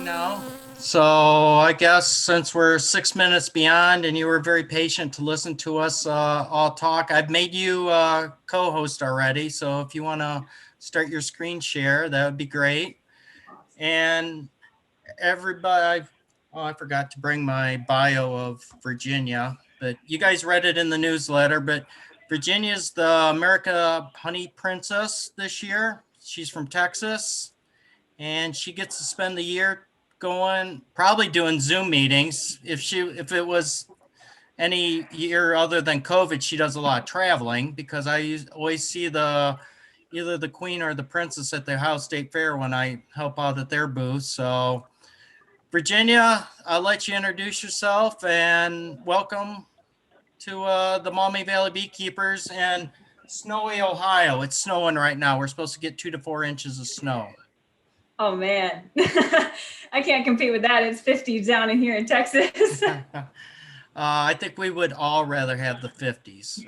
now. So I guess since we're 6 minutes beyond and you were very patient to listen to us all talk, I've made you co-host already. So if you want to start your screen share, that would be great. And everybody, oh, I forgot to bring my bio of Virginia, but you guys read it in the newsletter. But Virginia's the America Honey Princess this year. She's from Texas, and she gets to spend the year going, probably doing Zoom meetings. If it was any year other than COVID, she does a lot of traveling, because always see either the queen or the princess at the Ohio State Fair when I help out at their booth. So Virginia, I'll let you introduce yourself and welcome to the Maumee Valley Beekeepers in snowy Ohio. It's snowing right now. We're supposed to get 2 to 4 inches of snow. Oh man, I can't compete with that. It's 50 down in here in Texas. I think we would all rather have the 50s.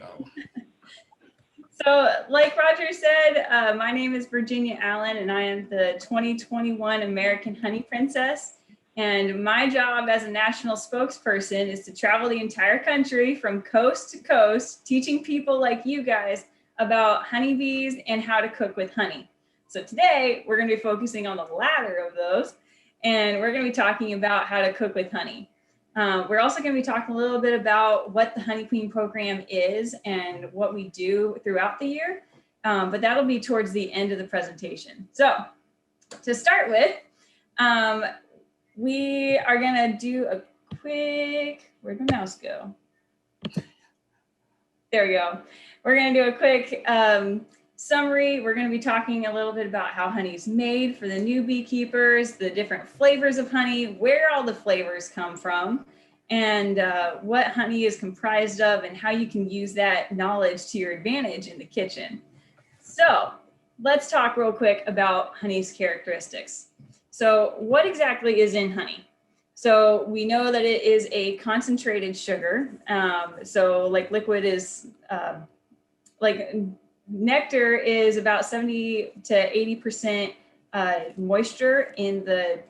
So like Roger said, my name is Virginia Allen and I am the 2021 American Honey Princess. And my job as a national spokesperson is to travel the entire country from coast to coast, teaching people like you guys about honeybees and how to cook with honey. So today we're going to be focusing on the latter of those, and we're going to be talking about how to cook with honey. We're also going to be talking a little bit about what the Honey Queen program is and what we do throughout the year, but that'll be towards the end of the presentation. So to start with, we are going to do a quick, where'd the mouse go? There we go. We're going to do a quick summary. We're going to be talking a little bit about how honey is made for the new beekeepers, the different flavors of honey, where all the flavors come from, and what honey is comprised of, and how you can use that knowledge to your advantage in the kitchen. So let's talk real quick about honey's characteristics. So what exactly is in honey? So we know that it is a concentrated sugar. So like liquid is like nectar is about 70 to 80% moisture in the,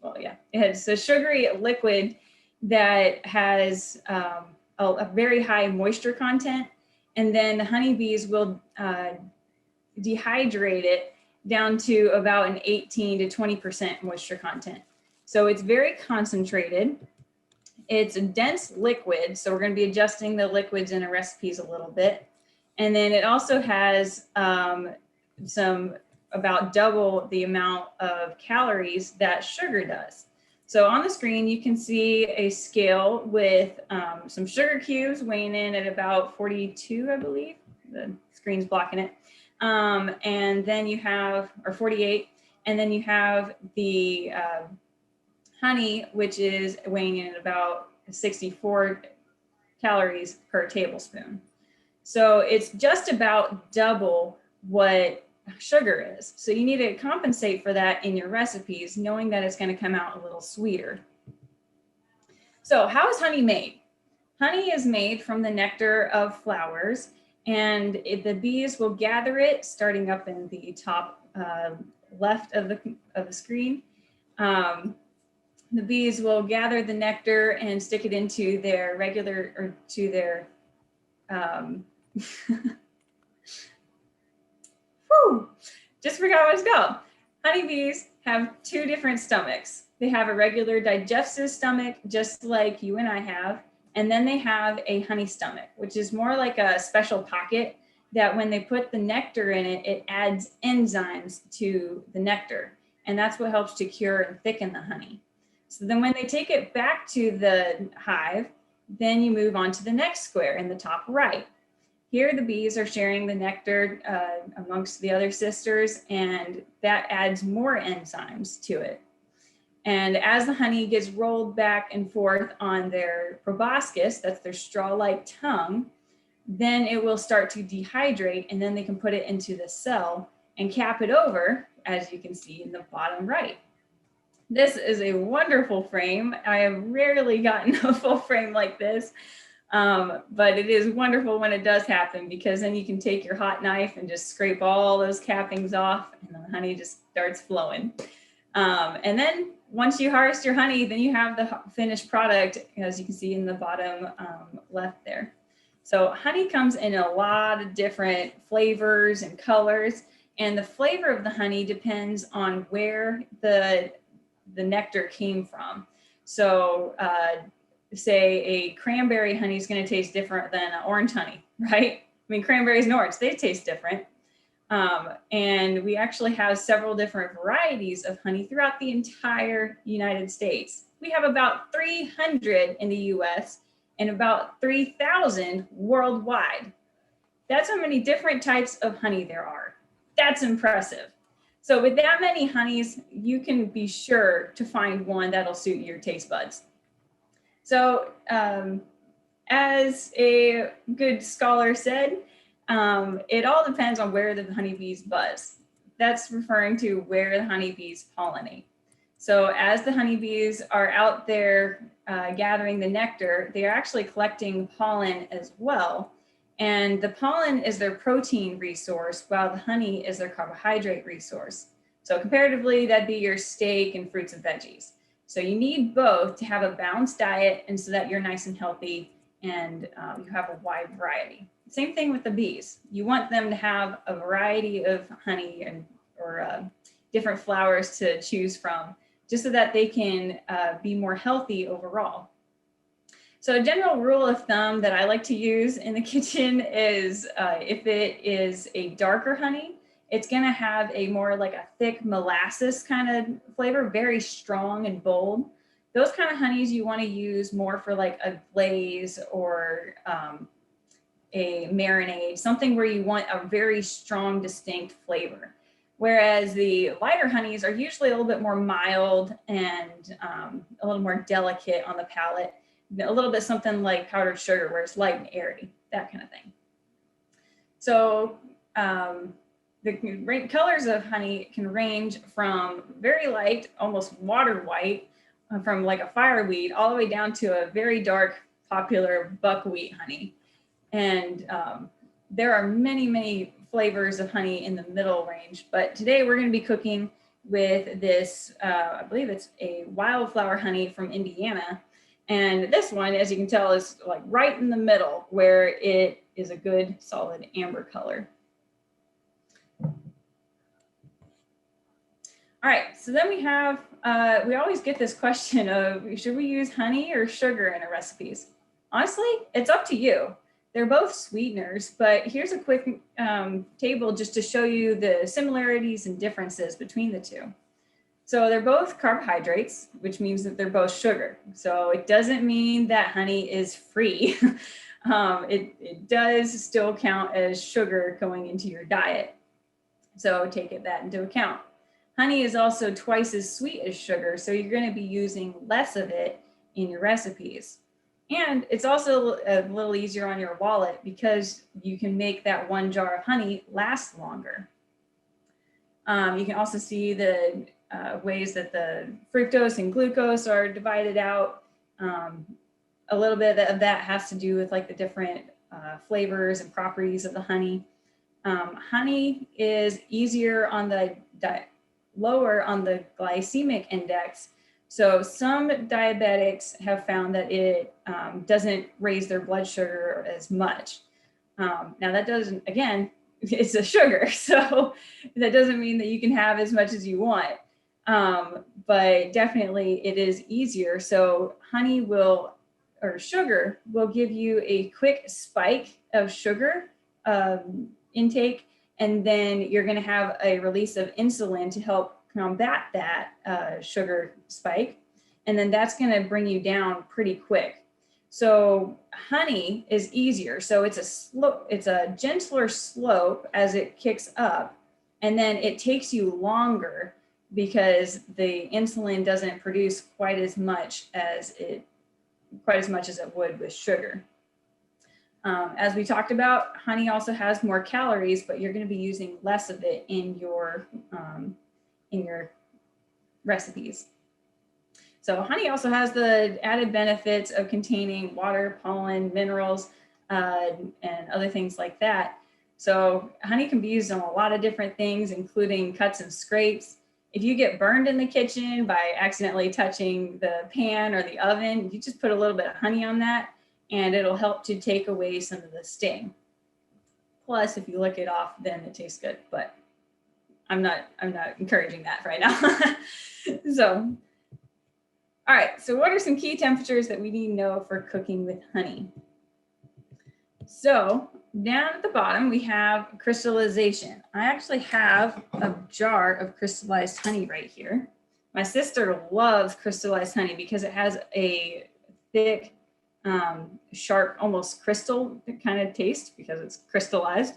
well, yeah, it's a sugary liquid that has a very high moisture content. And then the honeybees will dehydrate it down to about an 18 to 20% moisture content. So it's very concentrated. It's a dense liquid. So we're going to be adjusting the liquids in our recipes a little bit. And then it also has some about double the amount of calories that sugar does. So on the screen, you can see a scale with some sugar cubes weighing in at about 42, I believe. The screen's blocking it. And then you have, or 48, and then you have the honey, which is weighing in at about 64 calories per tablespoon. So it's just about double what sugar is. So you need to compensate for that in your recipes, knowing that it's going to come out a little sweeter. So how is honey made? Honey is made from the nectar of flowers, and the bees will gather it starting up in the top left of the screen. The bees will gather the nectar and stick it into their regular, or to their just forgot what it's called. Honeybees have two different stomachs. They have a regular digestive stomach, just like you and I have, and then they have a honey stomach, which is more like a special pocket that when they put the nectar in it, it adds enzymes to the nectar, and that's what helps to cure and thicken the honey. So then when they take it back to the hive, then you move on to the next square in the top right. Here, the bees are sharing the nectar amongst the other sisters, and that adds more enzymes to it. And as the honey gets rolled back and forth on their proboscis, that's their straw-like tongue, then it will start to dehydrate, and then they can put it into the cell and cap it over, as you can see in the bottom right. This is a wonderful frame. I have rarely gotten a full frame like this. But it is wonderful when it does happen, because then you can take your hot knife and just scrape all those cappings off, and the honey just starts flowing. And then once you harvest your honey, then you have the finished product, as you can see in the bottom left there. So honey comes in a lot of different flavors and colors, and the flavor of the honey depends on where the nectar came from. So say a cranberry honey is going to taste different than orange honey, right? I mean, cranberries and orange, they taste different. And we actually have several different varieties of honey throughout the entire United States. We have about 300 in the US and about 3,000 worldwide. That's how many different types of honey there are. That's impressive. So with that many honeys, you can be sure to find one that'll suit your taste buds. So as a good scholar said, it all depends on where the honeybees buzz. That's referring to where the honeybees pollinate. So as the honeybees are out there gathering the nectar, they're actually collecting pollen as well. And the pollen is their protein resource, while the honey is their carbohydrate resource. So comparatively, that'd be your steak and fruits and veggies. So you need both to have a balanced diet and so that you're nice and healthy and you have a wide variety. Same thing with the bees. You want them to have a variety of honey or different flowers to choose from, just so that they can be more healthy overall. So a general rule of thumb that I like to use in the kitchen is if it is a darker honey, it's gonna have a more like a thick molasses kind of flavor, very strong and bold. Those kind of honeys you wanna use more for like a glaze or a marinade, something where you want a very strong, distinct flavor. Whereas the lighter honeys are usually a little bit more mild and a little more delicate on the palate, a little bit something like powdered sugar, where it's light and airy, that kind of thing. So the colors of honey can range from very light, almost water white, from like a fireweed, all the way down to a very dark, popular buckwheat honey. And there are many, many flavors of honey in the middle range, but today we're going to be cooking with this, I believe it's a wildflower honey from Indiana. And this one, as you can tell, is like right in the middle where it is a good solid amber color. All right, so then we have, we always get this question of, should we use honey or sugar in our recipes? Honestly, it's up to you. They're both sweeteners, but here's a quick table just to show you the similarities and differences between the two. So they're both carbohydrates, which means that they're both sugar. So it doesn't mean that honey is free. It does still count as sugar going into your diet. So take that into account. Honey is also twice as sweet as sugar, so you're going to be using less of it in your recipes. And it's also a little easier on your wallet because you can make that one jar of honey last longer. You can also see the ways that the fructose and glucose are divided out. A little bit of that has to do with like the different flavors and properties of the honey. Honey is easier on the lower on the glycemic index. So some diabetics have found that it doesn't raise their blood sugar as much. Now that doesn't, again, it's a sugar. So that doesn't mean that you can have as much as you want. But definitely it is easier. So honey will, or sugar will give you a quick spike of sugar intake. And then you're going to have a release of insulin to help combat that sugar spike. And then that's going to bring you down pretty quick. So honey is easier. So it's a slope, it's a gentler slope as it kicks up. And then it takes you longer because the insulin doesn't produce quite as much as it would with sugar. As we talked about, honey also has more calories, but you're going to be using less of it in your recipes. So honey also has the added benefits of containing water, pollen, minerals, and other things like that. So honey can be used on a lot of different things, including cuts and scrapes. If you get burned in the kitchen by accidentally touching the pan or the oven, you just put a little bit of honey on that and it'll help to take away some of the sting. Plus, if you lick it off, then it tastes good, but I'm not encouraging that right now. So, all right, so what are some key temperatures that we need to know for cooking with honey? So down at the bottom, we have crystallization. I actually have a jar of crystallized honey right here. My sister loves crystallized honey because it has a thick, sharp, almost crystal kind of taste because it's crystallized.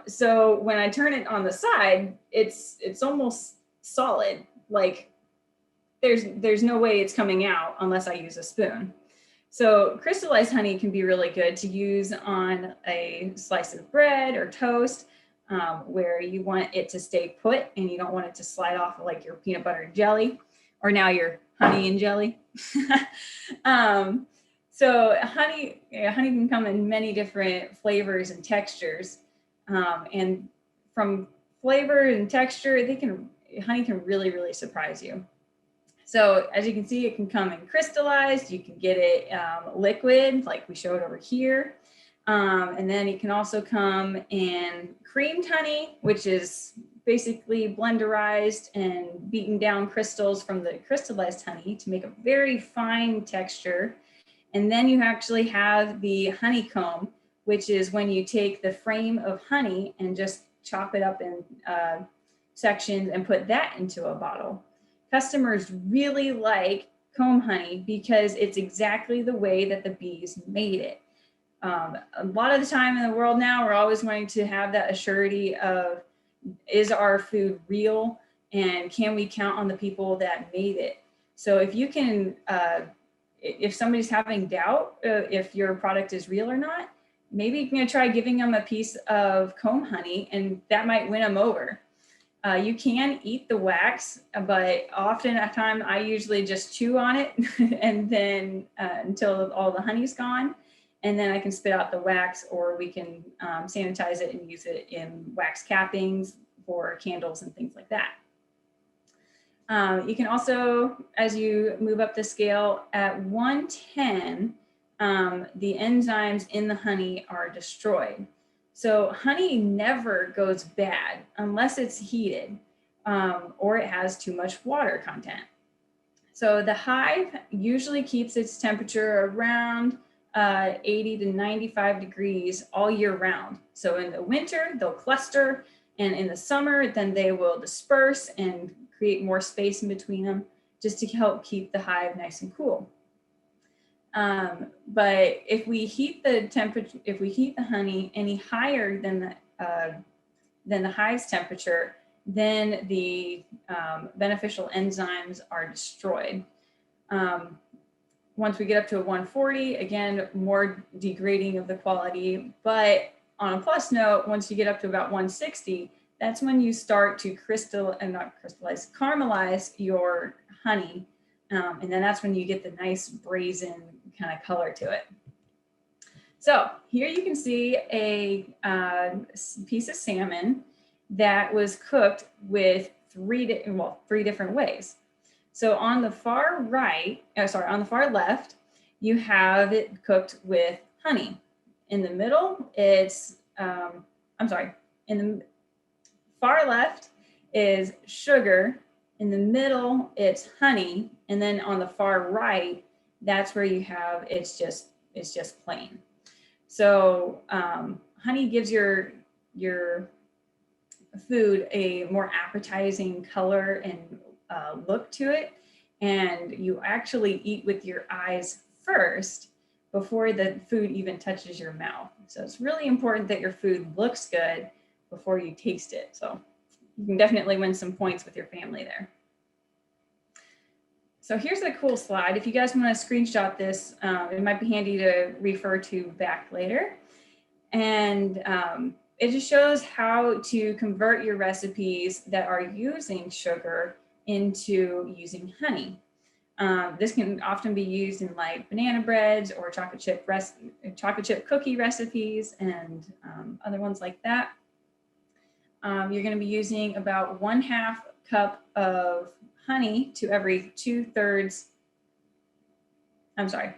So when I turn it on the side, it's almost solid. Like there's no way it's coming out unless I use a spoon. So crystallized honey can be really good to use on a slice of bread or toast, where you want it to stay put and you don't want it to slide off like your peanut butter and jelly, or now your honey and jelly. So honey can come in many different flavors and textures. And from flavor and texture, honey can really, really surprise you. So as you can see, it can come in crystallized. You can get it liquid, like we showed over here. And then it can also come in creamed honey, which is basically blenderized and beaten down crystals from the crystallized honey to make a very fine texture. And then you actually have the honeycomb, which is when you take the frame of honey and just chop it up in sections and put that into a bottle. Customers really like comb honey because it's exactly the way that the bees made it. A lot of the time in the world now, we're always wanting to have that assurity of, is our food real? And can we count on the people that made it? So if you can, if somebody's having doubt if your product is real or not, maybe you can try giving them a piece of comb honey and that might win them over. You can eat the wax, but often at time I usually just chew on it and then until all the honey's gone, and then I can spit out the wax, or we can sanitize it and use it in wax cappings for candles and things like that. You can also, as you move up the scale, at 110, the enzymes in the honey are destroyed. So honey never goes bad unless it's heated or it has too much water content. So the hive usually keeps its temperature around 80 to 95 degrees all year round. So in the winter, they'll cluster, and in the summer, then they will disperse and create more space in between them just to help keep the hive nice and cool. But if we heat the temperature, if we heat the honey any higher than the hive's temperature, then the beneficial enzymes are destroyed. Once we get up to a 140, again, more degrading of the quality. But on a plus note, once you get up to about 160, that's when you start to caramelize your honey. And then that's when you get the nice brazen kind of color to it. So here you can see a piece of salmon that was cooked with three different ways. So on the far left, you have it cooked with honey. In the middle, it's, in the far left is sugar. In the middle, it's honey. And then on the far right, that's where you have, it's just plain. So honey gives your food a more appetizing color and look to it. And you actually eat with your eyes first before the food even touches your mouth. So it's really important that your food looks good before you taste it. So you can definitely win some points with your family there. So here's a cool slide. If you guys want to screenshot this, it might be handy to refer to back later. And it just shows how to convert your recipes that are using sugar into using honey. This can often be used in like banana breads or chocolate chip cookie recipes and other ones like that. You're going to be using about 1/2 cup of honey to every 2/3, I'm sorry,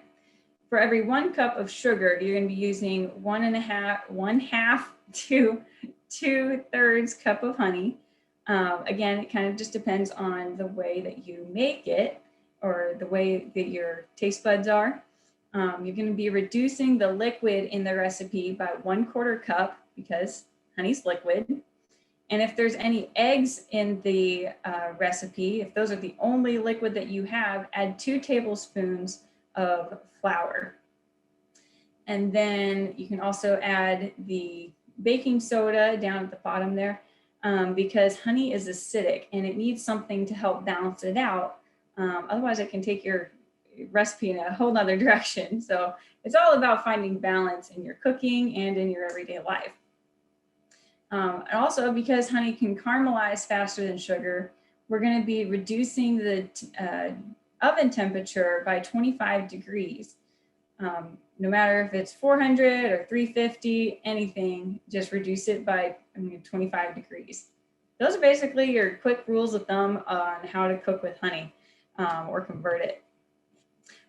for every 1 cup of sugar, you're going to be using 1/2 to 2/3 cup of honey. Again, it kind of just depends on the way that you make it or the way that your taste buds are. You're going to be reducing the liquid in the recipe by 1/4 cup because honey's liquid. And if there's any eggs in the recipe, if those are the only liquid that you have, add 2 tablespoons of flour. And then you can also add the baking soda down at the bottom there because honey is acidic and it needs something to help balance it out. Otherwise, it can take your recipe in a whole nother direction. So it's all about finding balance in your cooking and in your everyday life. And also because honey can caramelize faster than sugar, we're going to be reducing the oven temperature by 25 degrees. No matter if it's 400 or 350, anything, just reduce it by 25 degrees. Those are basically your quick rules of thumb on how to cook with honey or convert it.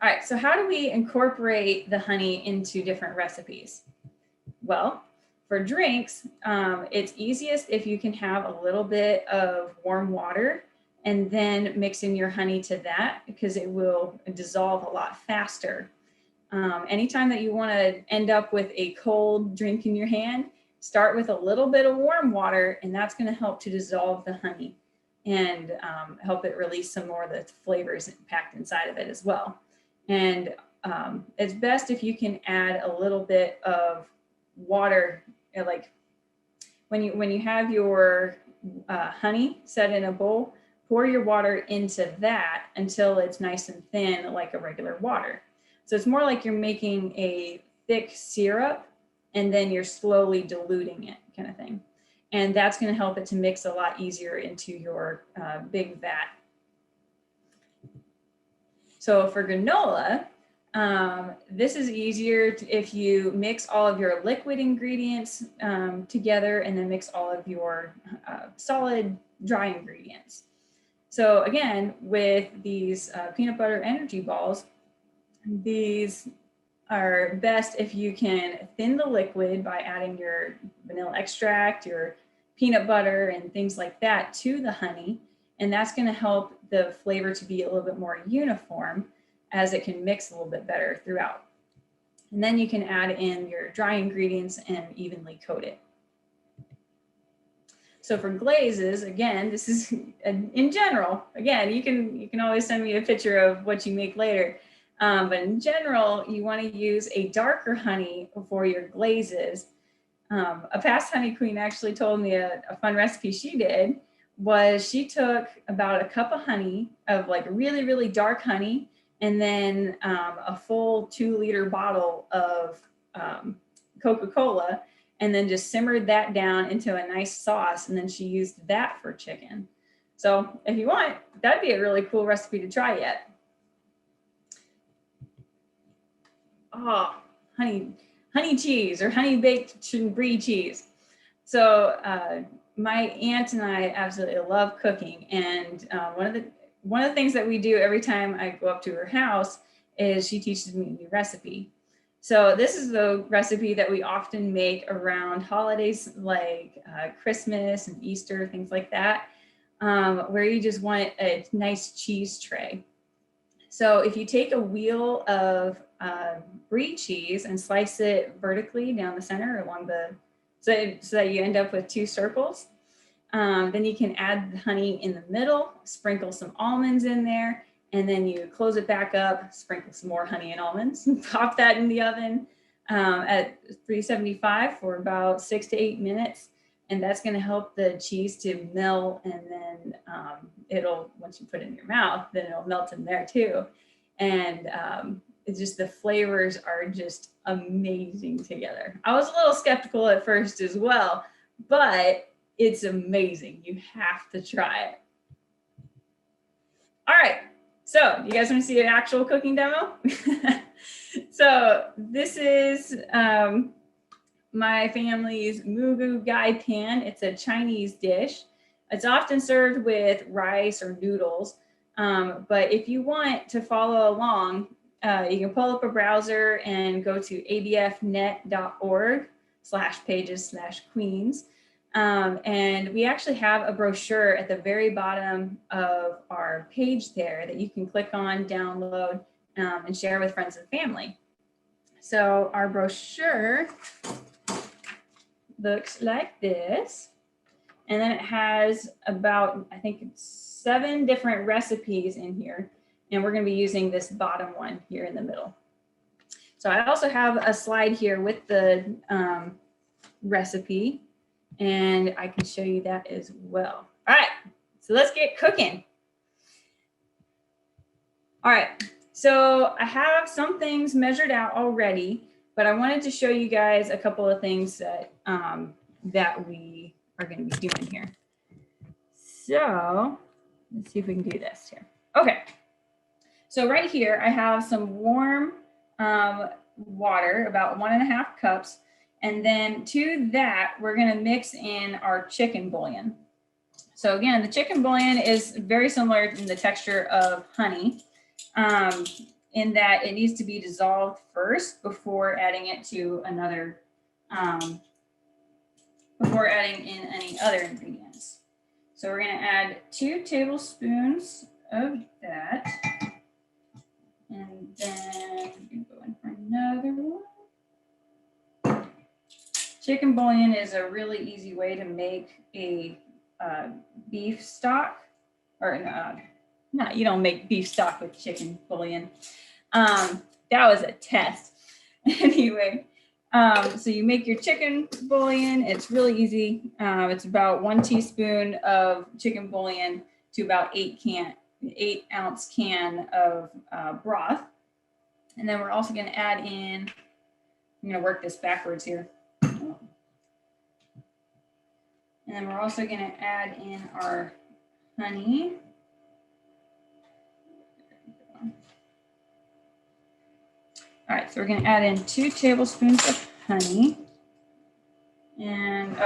All right, so how do we incorporate the honey into different recipes? Well, for drinks, it's easiest if you can have a little bit of warm water and then mix in your honey to that because it will dissolve a lot faster. Anytime that you want to end up with a cold drink in your hand, start with a little bit of warm water, and that's going to help to dissolve the honey and help it release some more of the flavors packed inside of it as well. And it's best if you can add a little bit of water, like when you have your honey set in a bowl, pour your water into that until it's nice and thin like a regular water. So it's more like you're making a thick syrup and then you're slowly diluting it kind of thing. And that's going to help it to mix a lot easier into your big vat. So for granola, this is easier if you mix all of your liquid ingredients together and then mix all of your solid dry ingredients. So again, with these peanut butter energy balls, these are best if you can thin the liquid by adding your vanilla extract, your peanut butter, and things like that to the honey. And that's going to help the flavor to be a little bit more uniform as it can mix a little bit better throughout. And then you can add in your dry ingredients and evenly coat it. So for glazes, again, this is in general, again, you can always send me a picture of what you make later. But in general, you want to use a darker honey for your glazes. A past honey queen actually told me a fun recipe she did was she took about a cup of honey of like really, really dark honey and then a full 2-liter bottle of Coca-Cola and then just simmered that down into a nice sauce. And then she used that for chicken. So if you want, that'd be a really cool recipe to try yet. Oh, honey cheese or honey baked brie cheese. So my aunt and I absolutely love cooking, and one of the things that we do every time I go up to her house is she teaches me a new recipe. So this is the recipe that we often make around holidays like Christmas and Easter, things like that, where you just want a nice cheese tray. So if you take a wheel of brie cheese and slice it vertically down the center along so that you end up with 2 circles, then you can add the honey in the middle, sprinkle some almonds in there, and then you close it back up, sprinkle some more honey and almonds, and pop that in the oven at 375 for about 6 to 8 minutes. And that's going to help the cheese to melt, and then once you put it in your mouth, then it'll melt in there too. And it's just, the flavors are just amazing together. I was a little skeptical at first as well, but it's amazing. You have to try it. All right, so you guys want to see an actual cooking demo? So this is my family's mugu gai pan. It's a Chinese dish. It's often served with rice or noodles. But if you want to follow along, you can pull up a browser and go to abfnet.org/pages/queens. And we actually have a brochure at the very bottom of our page there that you can click on, download, and share with friends and family. So our brochure looks like this. And then it has about, I think it's 7 different recipes in here. And we're going to be using this bottom one here in the middle. So I also have a slide here with the recipe, and I can show you that as well. All right, so let's get cooking. All right, so I have some things measured out already, but I wanted to show you guys a couple of things that, that we are going to be doing here. So let's see if we can do this here. Okay. So right here, I have some warm water, about 1.5 cups. And then to that, we're going to mix in our chicken bouillon. So again, the chicken bouillon is very similar in the texture of honey, in that it needs to be dissolved first before adding it to another, before adding in any other ingredients. So we're going to add 2 tablespoons of that. And then we can go in for another one. Chicken bouillon is a really easy way to make a beef stock, or no, you don't make beef stock with chicken bouillon. That was a test. Anyway, so you make your chicken bouillon. It's really easy. It's about 1 teaspoon of chicken bouillon to about 8-ounce can of broth. And then we're also going to add in, I'm going to work this backwards here. And then we're also going to add in our honey. All right, so we're going to add in 2 tablespoons of honey. And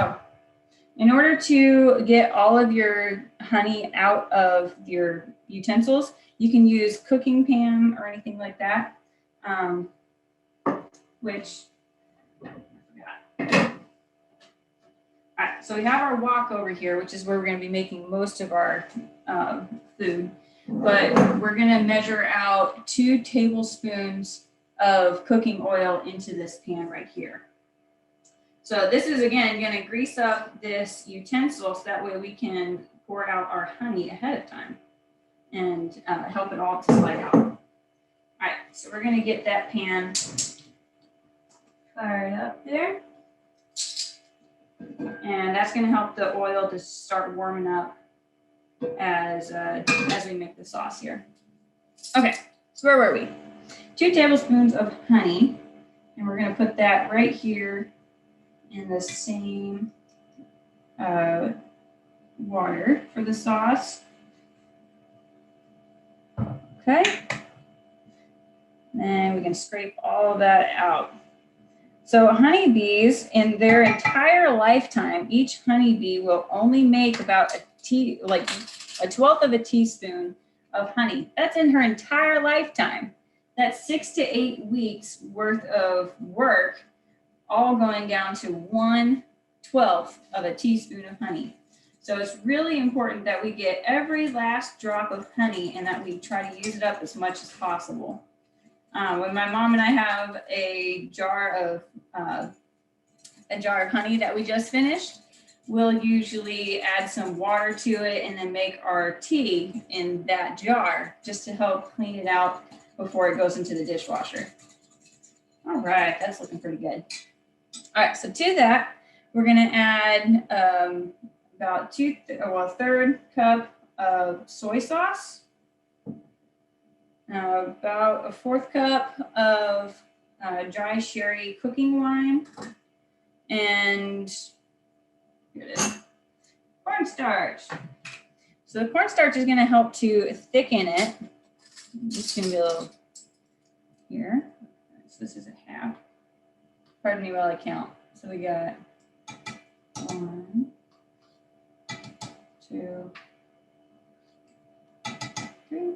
in order to get all of your honey out of your utensils, you can use cooking pan or anything like that, which I forgot. All right, so we have our wok over here, which is where we're going to be making most of our food. But we're going to measure out 2 tablespoons of cooking oil into this pan right here. So this is, again, going to grease up this utensil so that way we can pour out our honey ahead of time and help it all to slide out. All right, so we're going to get that pan fired up there. And that's going to help the oil to start warming up as we make the sauce here. Okay, so where were we? 2 tablespoons of honey, and we're going to put that right here in the same water for the sauce. Okay. Then we can scrape all of that out. So honeybees, in their entire lifetime, each honeybee will only make about a 1/12 of a teaspoon of honey. That's in her entire lifetime. That's 6 to 8 weeks worth of work, all going down to 1/12 of a teaspoon of honey. So it's really important that we get every last drop of honey and that we try to use it up as much as possible. When my mom and I have a jar of honey that we just finished, we'll usually add some water to it and then make our tea in that jar just to help clean it out before it goes into the dishwasher. All right, that's looking pretty good. All right, so to that, we're going to add about a third cup of soy sauce, about a 4th cup of dry sherry cooking wine, and here it is, cornstarch. So the cornstarch is going to help to thicken it. I'm just going to be a little here. So this is a half. Pardon me while I count. So we got 1, 2, 3.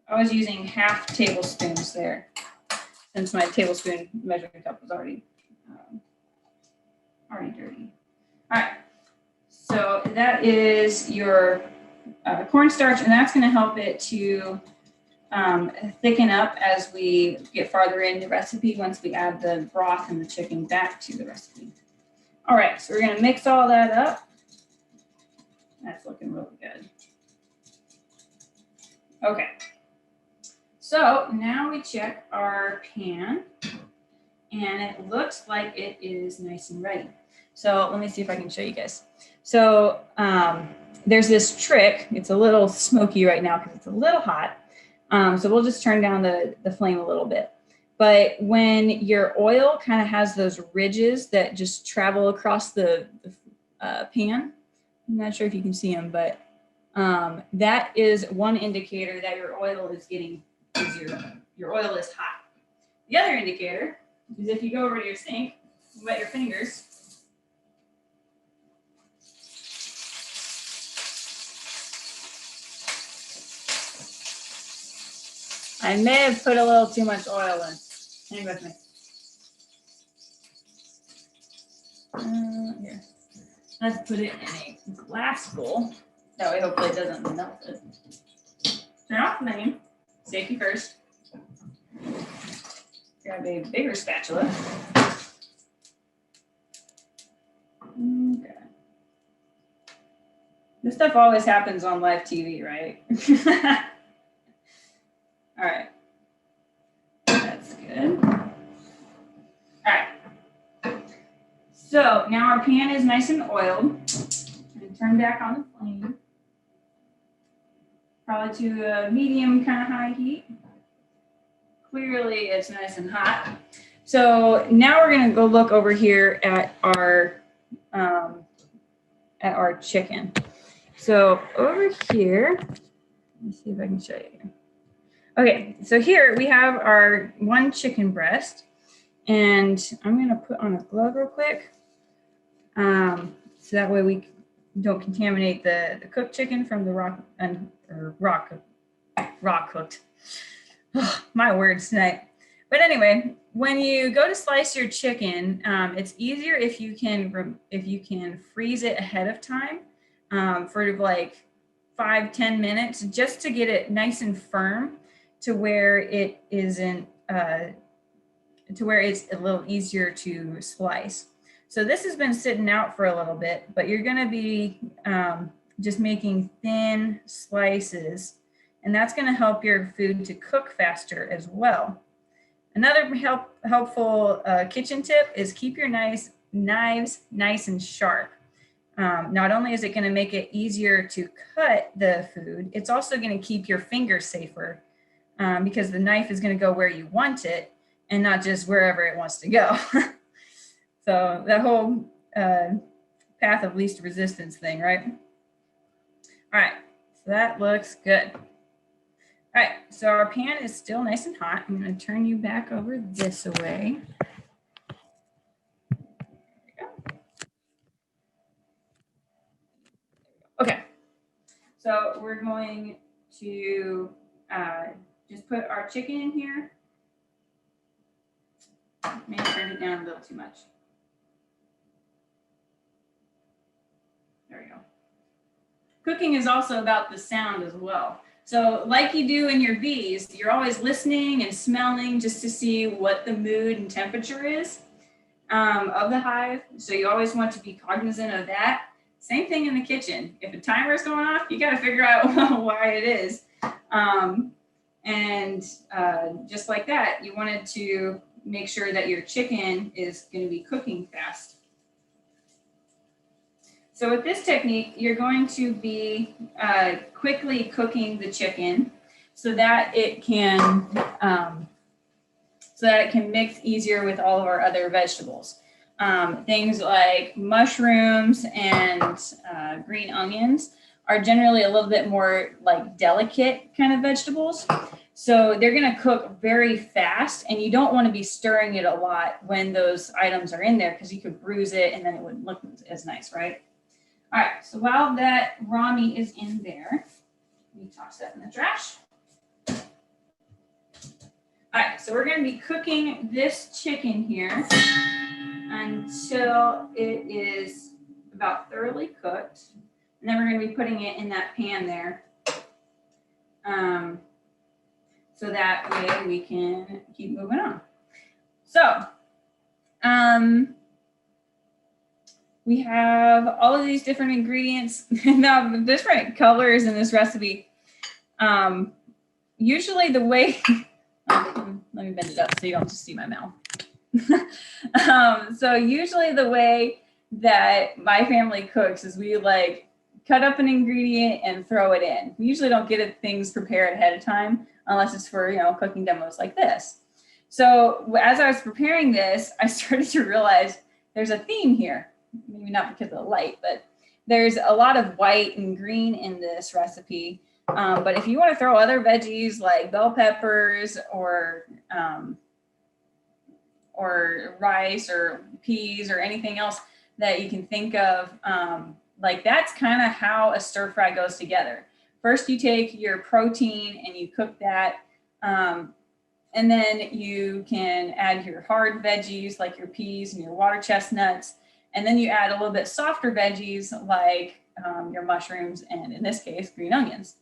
I was using half tablespoons there since my tablespoon measuring cup was already dirty. All right, so that is your cornstarch, and that's going to help it to thicken up as we get farther in the recipe once we add the broth and the chicken back to the recipe. All right, so we're going to mix all that up. That's looking really good. Okay. So now we check our pan, and it looks like it is nice and ready. So let me see if I can show you guys. So there's this trick. It's a little smoky right now because it's a little hot. So we'll just turn down the flame a little bit. But when your oil kind of has those ridges that just travel across the pan, I'm not sure if you can see them, but that is one indicator that your oil is getting your oil is hot. The other indicator is if you go over to your sink, wet your fingers. I may have put a little too much oil in. Hang with me. Here. Let's put it in a glass bowl. That way hopefully it doesn't melt it. Turn off the flame. Safety first. Grab a bigger spatula. Okay. This stuff always happens on live TV, right? All right. That's good. All right. So now our pan is nice and oiled. And turn back on the flame. Probably to a medium kind of high heat. Clearly it's nice and hot. So now we're gonna go look over here at our chicken. So over here, let me see if I can show you here. Okay, so here we have our one chicken breast, and I'm gonna put on a glove real quick. So that way we don't contaminate the cooked chicken from the raw cooked. Oh, my words tonight. But anyway, when you go to slice your chicken, it's easier if you can freeze it ahead of time for like 5-10 minutes, just to get it nice and firm to where it isn't to where it's a little easier to slice. So this has been sitting out for a little bit, but you're going to be just making thin slices, and that's going to help your food to cook faster as well. Another helpful kitchen tip is keep your knives nice and sharp. Not only is it going to make it easier to cut the food, it's also going to keep your fingers safer because the knife is going to go where you want it and not just wherever it wants to go. So that whole path of least resistance thing, right? All right, so that looks good. All right, so our pan is still nice and hot. I'm going to turn you back over this way. Okay, so we're going to just put our chicken in here. Maybe turn it down a little too much. There we go. Cooking is also about the sound as well. So like you do in your bees, you're always listening and smelling just to see what the mood and temperature is of the hive. So you always want to be cognizant of that. Same thing in the kitchen. If a timer is going off, you got to figure out why it is. Just like that, you wanted to make sure that your chicken is going to be cooking fast. So with this technique, you're going to be quickly cooking the chicken so that it can mix easier with all of our other vegetables. Things like mushrooms and green onions are generally a little bit more like delicate kind of vegetables. So they're going to cook very fast, and you don't want to be stirring it a lot when those items are in there because you could bruise it and then it wouldn't look as nice, right? All right, so while that raw meat is in there, let me toss that in the trash. All right, so we're going to be cooking this chicken here until it is about thoroughly cooked. And then we're going to be putting it in that pan there. So that way we can keep moving on. So we have all of these different ingredients, now different colors in this recipe. Usually the way, let me bend it up so you don't just see my mouth. So usually the way that my family cooks is we like cut up an ingredient and throw it in. We usually don't get things prepared ahead of time unless it's for, cooking demos like this. So as I was preparing this, I started to realize there's a theme here. Maybe not because of the light, but there's a lot of white and green in this recipe. But if you want to throw other veggies like bell peppers or rice or peas or anything else that you can think of, like that's kind of how a stir fry goes together. First, you take your protein and you cook that. And then you can add your hard veggies like your peas and your water chestnuts. And then you add a little bit softer veggies like your mushrooms and in this case, green onions.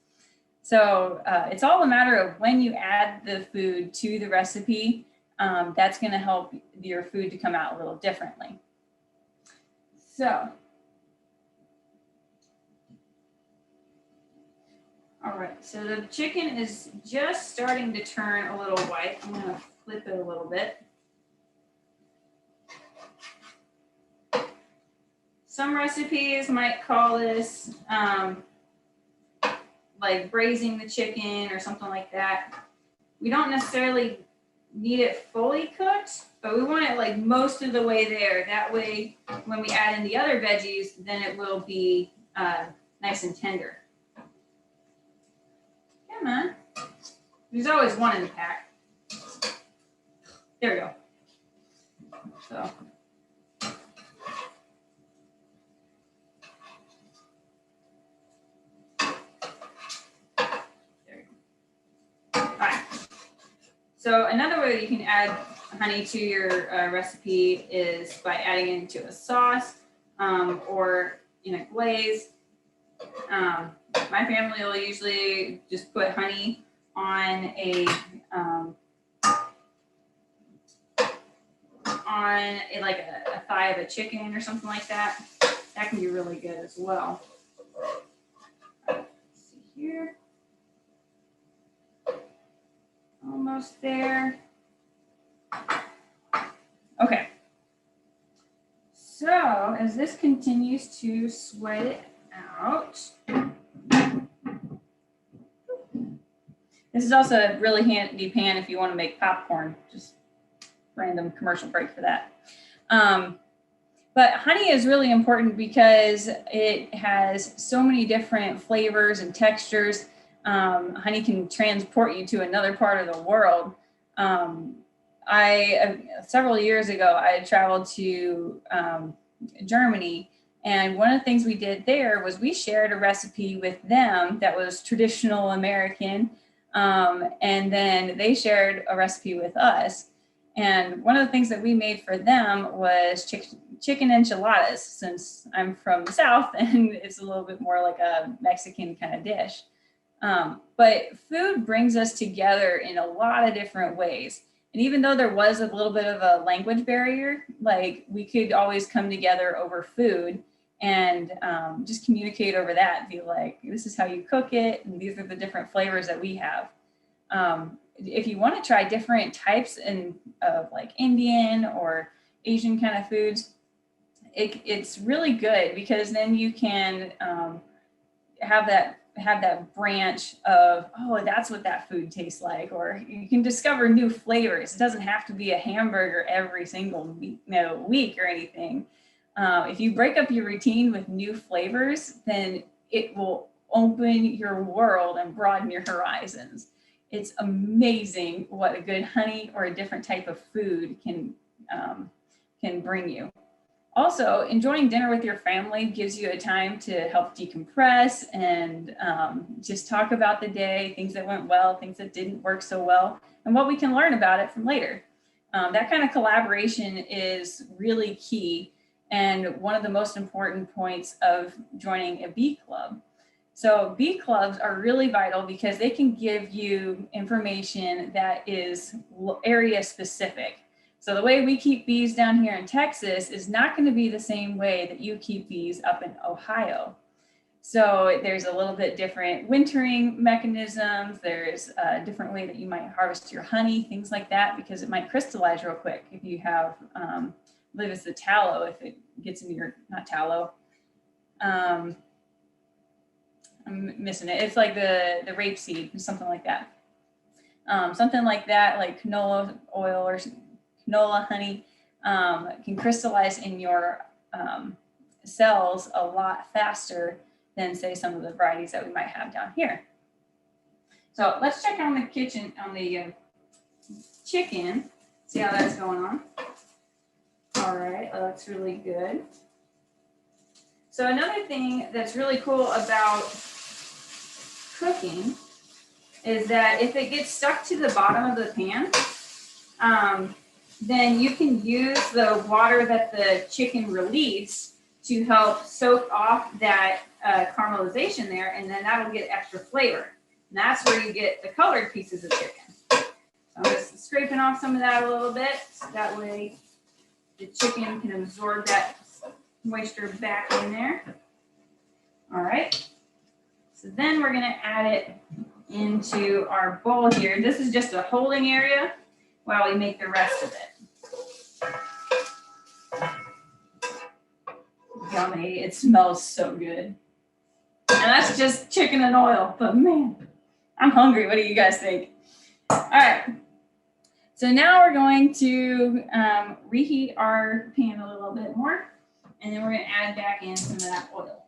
So it's all a matter of when you add the food to the recipe, that's going to help your food to come out a little differently. So, all right, so the chicken is just starting to turn a little white. I'm going to flip it a little bit. Some recipes might call this like braising the chicken or something like that. We don't necessarily need it fully cooked, but we want it like most of the way there. That way, when we add in the other veggies, then it will be nice and tender. Come on. There's always one in the pack. There we go. So. So another way that you can add honey to your recipe is by adding it into a sauce or in a glaze. My family will usually just put honey on a thigh of a chicken or something like that. That can be really good as well. Let's see here. Almost there. Okay. So as this continues to sweat it out, this is also a really handy pan if you want to make popcorn. Just random commercial break for that. But honey is really important because it has so many different flavors and textures. Honey can transport you to another part of the world. Several years ago, I had traveled to Germany, and one of the things we did there was we shared a recipe with them that was traditional American, and then they shared a recipe with us. And one of the things that we made for them was chicken enchiladas, since I'm from the South and it's a little bit more like a Mexican kind of dish. But food brings us together in a lot of different ways. And even though there was a little bit of a language barrier, like we could always come together over food and just communicate over that. Be like, this is how you cook it, and these are the different flavors that we have. If you want to try different types of like Indian or Asian kind of foods, it's really good because then you can have that branch of, oh, that's what that food tastes like, or you can discover new flavors. It doesn't have to be a hamburger every single week or anything. If you break up your routine with new flavors, then it will open your world and broaden your horizons. It's amazing what a good honey or a different type of food can bring you. Also, enjoying dinner with your family gives you a time to help decompress and just talk about the day, things that went well, things that didn't work so well, and what we can learn about it from later. That kind of collaboration is really key and one of the most important points of joining a bee club. So bee clubs are really vital because they can give you information that is area specific. So the way we keep bees down here in Texas is not going to be the same way that you keep bees up in Ohio. So there's a little bit different wintering mechanisms. There's a different way that you might harvest your honey, things like that, because it might crystallize real quick. If you have, I believe it's the tallow, if it gets in your, not tallow. I'm missing it. It's like the rapeseed, something like that. Something like that, like canola oil or canola honey, can crystallize in your cells a lot faster than, say, some of the varieties that we might have down here. So let's check on the kitchen, on the chicken, see how that's going on. All right, that looks really good. So another thing that's really cool about cooking is that if it gets stuck to the bottom of the pan, then you can use the water that the chicken released to help soak off that caramelization there, and then that'll get extra flavor. And that's where you get the colored pieces of chicken. So I'm just scraping off some of that a little bit, so that way the chicken can absorb that moisture back in there. All right. So then we're gonna add it into our bowl here. This is just a holding area while we make the rest of it. Yummy, it smells so good. And that's just chicken and oil, but man, I'm hungry. What do you guys think? All right, so now we're going to reheat our pan a little bit more, and then we're gonna add back in some of that oil.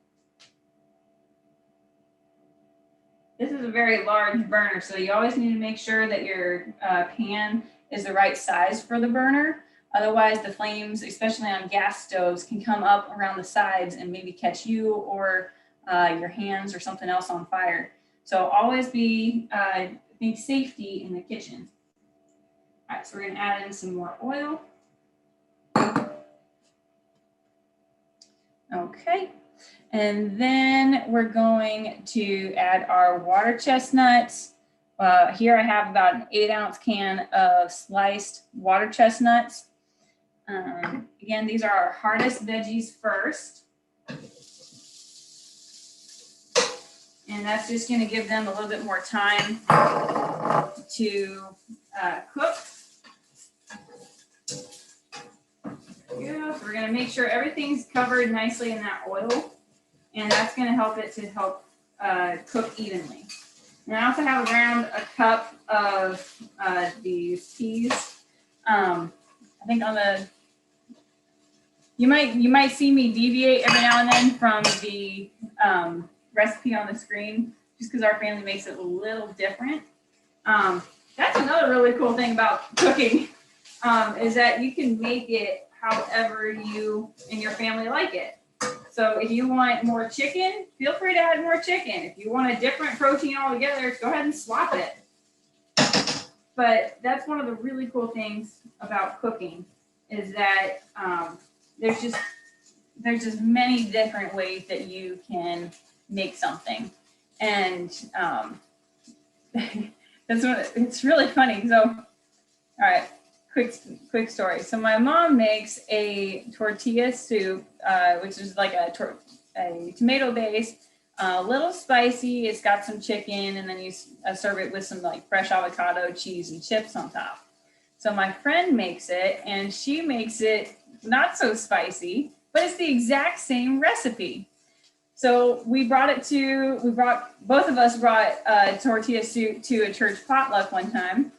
This is a very large burner, so you always need to make sure that your pan is the right size for the burner. Otherwise, the flames, especially on gas stoves, can come up around the sides and maybe catch you or your hands or something else on fire. So always think safety in the kitchen. All right, so we're gonna add in some more oil. Okay, and then we're going to add our water chestnuts. Here I have about an 8-ounce can of sliced water chestnuts. Again, these are our hardest veggies first. And that's just going to give them a little bit more time to cook. Yeah, so we're going to make sure everything's covered nicely in that oil. And that's going to help it to help cook evenly. And I also have around a cup of these peas. I think on the, you might see me deviate every now and then from the recipe on the screen, just because our family makes it a little different. That's another really cool thing about cooking, is that you can make it however you and your family like it. So if you want more chicken, feel free to add more chicken. If you want a different protein altogether, go ahead and swap it. But that's one of the really cool things about cooking, is that there's just many different ways that you can make something. And it's really funny. So, all right, quick story. So my mom makes a tortilla soup, which is like a tomato base, a little spicy. It's got some chicken, and then you serve it with some like fresh avocado, cheese, and chips on top. So my friend makes it, and she makes it not so spicy, but it's the exact same recipe. So both of us brought tortilla soup to a church potluck one time,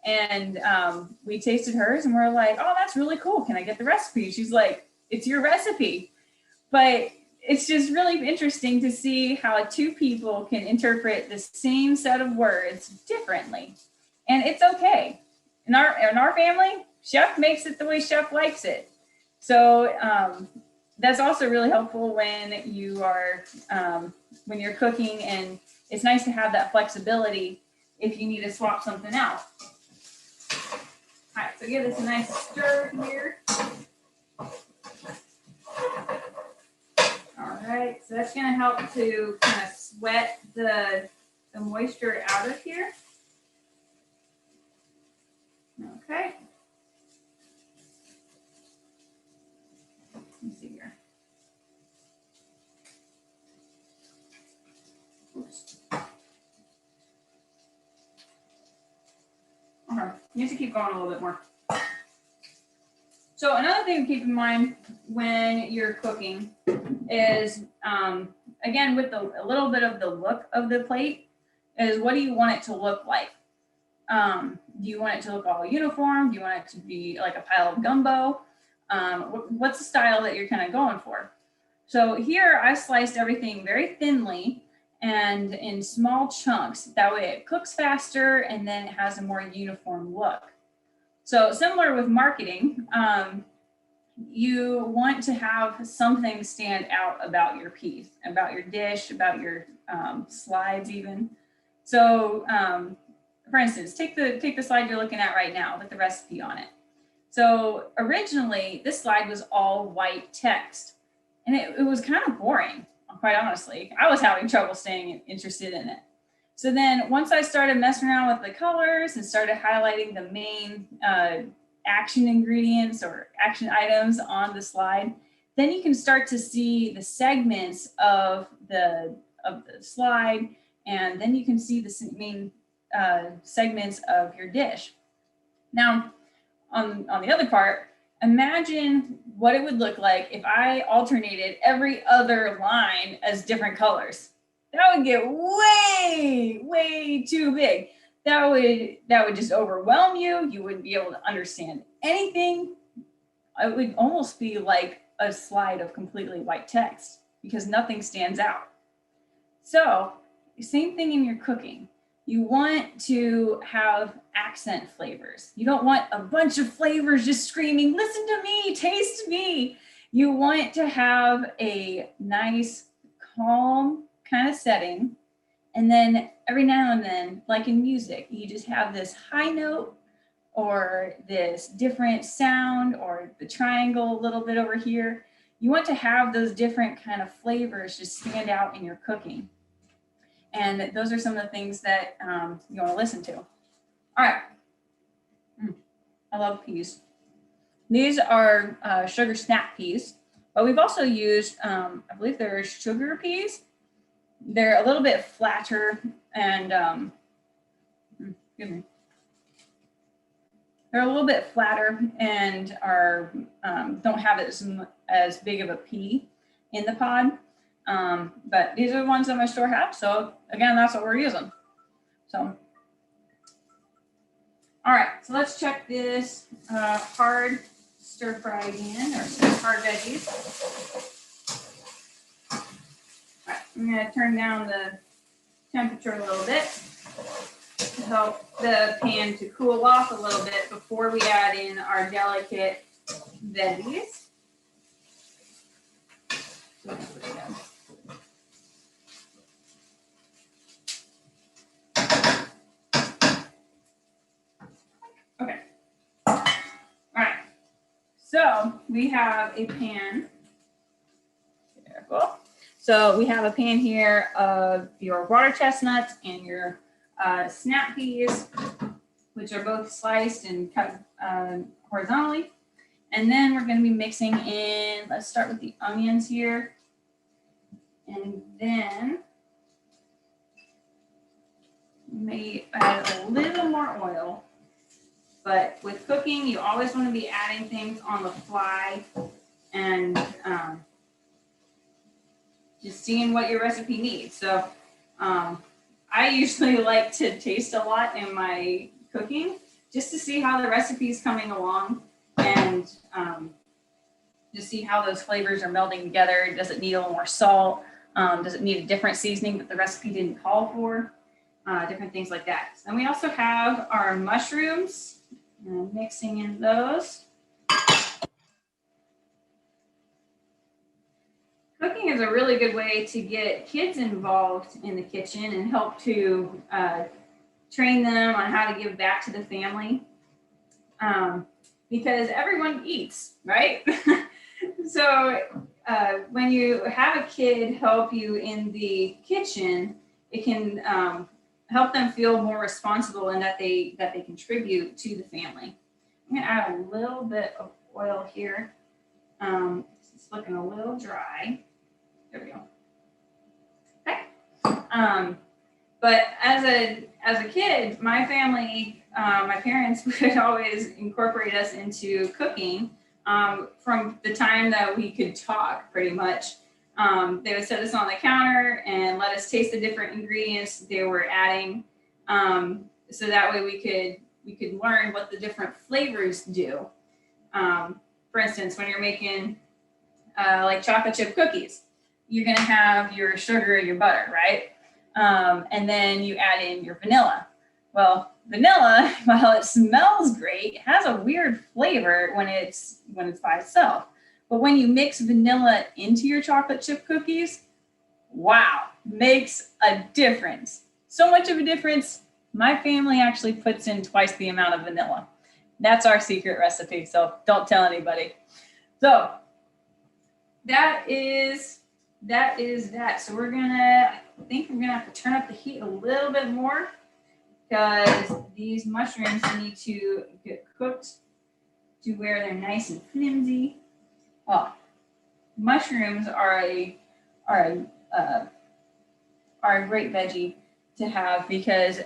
and we tasted hers, and we're like, oh, that's really cool. Can I get the recipe? She's like, it's your recipe. But it's just really interesting to see how two people can interpret the same set of words differently. And it's okay. In our family, chef makes it the way chef likes it. So that's also really helpful when you are when you're cooking, and it's nice to have that flexibility if you need to swap something out. All right, so give this a nice stir here. All right, so that's going to help to kind of sweat the moisture out of here. Okay. Let me see here. Oops. Okay, you have to keep going a little bit more. So another thing to keep in mind when you're cooking is, again, with a little bit of the look of the plate, is what do you want it to look like? Do you want it to look all uniform? Do you want it to be like a pile of gumbo? What's the style that you're kind of going for? So here I sliced everything very thinly and in small chunks. That way it cooks faster and then it has a more uniform look. So similar with marketing, you want to have something stand out about your piece, about your dish, about your slides even. So for instance, take the slide you're looking at right now with the recipe on it. So originally this slide was all white text, and it was kind of boring, quite honestly. I was having trouble staying interested in it. So then once I started messing around with the colors and started highlighting the main action ingredients or action items on the slide, then you can start to see the segments of the slide, and then you can see the main segments of your dish. Now, on the other part, imagine what it would look like if I alternated every other line as different colors. That would get way, way too big. That would just overwhelm you. You wouldn't be able to understand anything. It would almost be like a slide of completely white text because nothing stands out. So, same thing in your cooking. You want to have accent flavors. You don't want a bunch of flavors just screaming, listen to me, taste me. You want to have a nice, calm kind of setting. And then every now and then, like in music, you just have this high note or this different sound or the triangle a little bit over here. You want to have those different kind of flavors just stand out in your cooking. And those are some of the things that you want to listen to. All right. I love peas. These are sugar snap peas, but we've also used, I believe they're sugar peas. They're a little bit flatter and, excuse me. They're a little bit flatter and are don't have as big of a pea in the pod. But these are the ones that my store have. So again, that's what we're using. So, all right, so let's check this hard stir fry again, or hard veggies. All right, I'm gonna turn down the temperature a little bit to help the pan to cool off a little bit before we add in our delicate veggies. Okay. All right. So we have a pan. Careful. So we have a pan here of your water chestnuts and your snap peas, which are both sliced and cut horizontally. And then we're going to be mixing in, let's start with the onions here. And then may add a little more oil. But with cooking, you always want to be adding things on the fly and just seeing what your recipe needs. So I usually like to taste a lot in my cooking just to see how the recipe is coming along. And to see how those flavors are melding together. Does it need a little more salt? Does it need a different seasoning that the recipe didn't call for? Different things like that. And we also have our mushrooms, mixing in those. Cooking is a really good way to get kids involved in the kitchen and help to train them on how to give back to the family. Because everyone eats, right? So when you have a kid help you in the kitchen, it can help them feel more responsible and that they contribute to the family. I'm gonna add a little bit of oil here. It's looking a little dry. There we go. Okay. But as a kid, my family, my parents would always incorporate us into cooking from the time that we could talk, pretty much. They would set us on the counter and let us taste the different ingredients they were adding, so that way we could learn what the different flavors do. For instance, when you're making like chocolate chip cookies, you're gonna have your sugar, your butter, right? And then you add in your vanilla. Well, vanilla, while it smells great, has a weird flavor when it's by itself. But when you mix vanilla into your chocolate chip cookies, wow, makes a difference. So much of a difference, my family actually puts in twice the amount of vanilla. That's our secret recipe, so don't tell anybody. So that is that. So I think we're gonna have to turn up the heat a little bit more because these mushrooms need to get cooked to where they're nice and flimsy. Oh, mushrooms are a great veggie to have because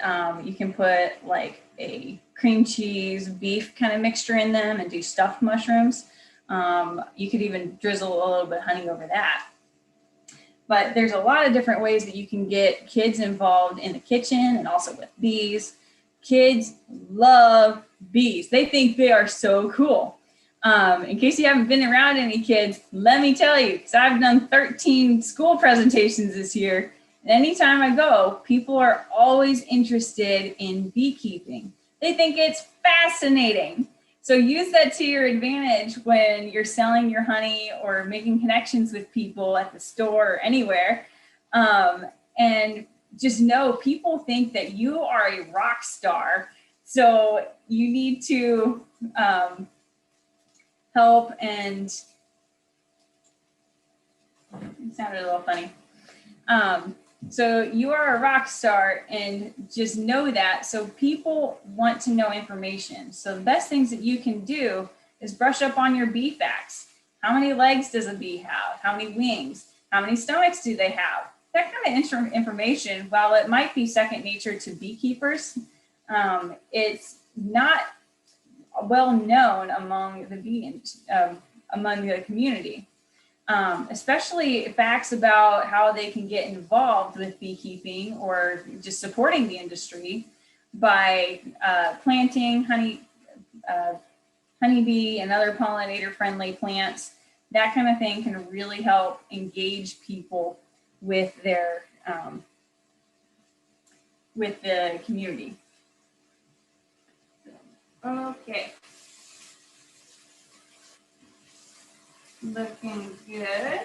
you can put like a cream cheese beef kind of mixture in them and do stuffed mushrooms. You could even drizzle a little bit of honey over that. But there's a lot of different ways that you can get kids involved in the kitchen and also with bees. Kids love bees. They think they are so cool. In case you haven't been around any kids, let me tell you, because I've done 13 school presentations this year. And anytime I go, people are always interested in beekeeping. They think it's fascinating. So use that to your advantage when you're selling your honey or making connections with people at the store or anywhere. And just know people think that you are a rock star. So you need to help and it sounded a little funny. So you are a rock star and just know that. So people want to know information. So the best things that you can do is brush up on your bee facts. How many legs does a bee have? How many wings? How many stomachs do they have? That kind of information, while it might be second nature to beekeepers, it's not well known among among the community. Especially facts about how they can get involved with beekeeping or just supporting the industry by planting honeybee and other pollinator-friendly plants. That kind of thing can really help engage people with their with the community. Okay. Looking good.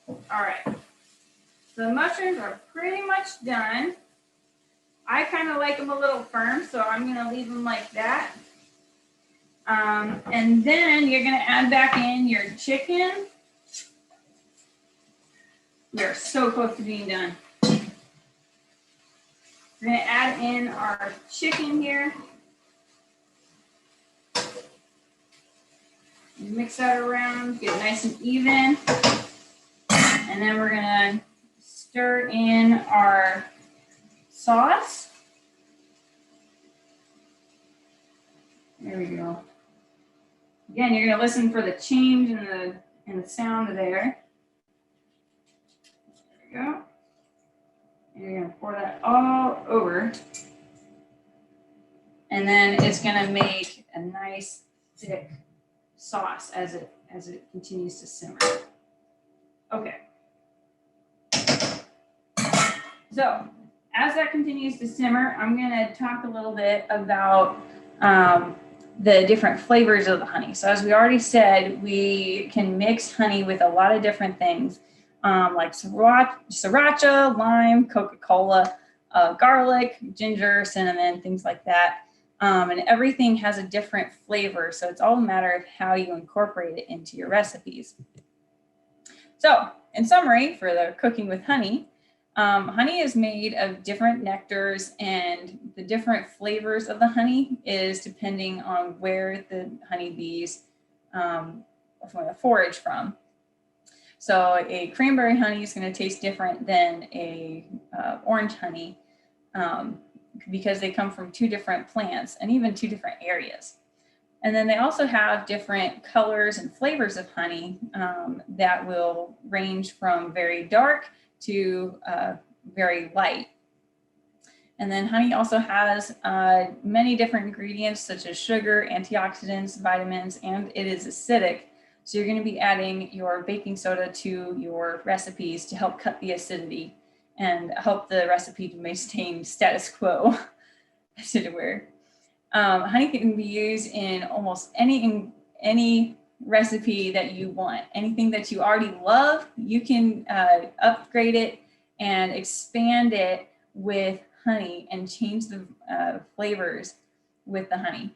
All right. The mushrooms are pretty much done. I kind of like them a little firm, so I'm going to leave them like that. And then you're going to add back in your chicken. We're so close to being done. We're going to add in our chicken here. Mix that around, get it nice and even. And then we're gonna stir in our sauce. There we go. Again, you're gonna listen for the change in the sound there. There we go. And you're gonna pour that all over. And then it's gonna make a nice thick sauce as it continues to simmer. Okay. So as that continues to simmer, I'm gonna talk a little bit about the different flavors of the honey. So as we already said, we can mix honey with a lot of different things, like sriracha, lime, Coca-Cola, garlic, ginger, cinnamon, things like that. And everything has a different flavor. So it's all a matter of how you incorporate it into your recipes. So in summary, for the cooking with honey, honey is made of different nectars, and the different flavors of the honey is depending on where the honeybees forage from. So a cranberry honey is going to taste different than a orange honey because they come from two different plants and even two different areas. And then they also have different colors and flavors of honey that will range from very dark to very light. And then honey also has many different ingredients such as sugar, antioxidants, vitamins, and it is acidic. So you're going to be adding your baking soda to your recipes to help cut the acidity and help the recipe to maintain status quo, as it were. Honey can be used in almost any recipe that you want. Anything that you already love, you can upgrade it and expand it with honey and change the flavors with the honey.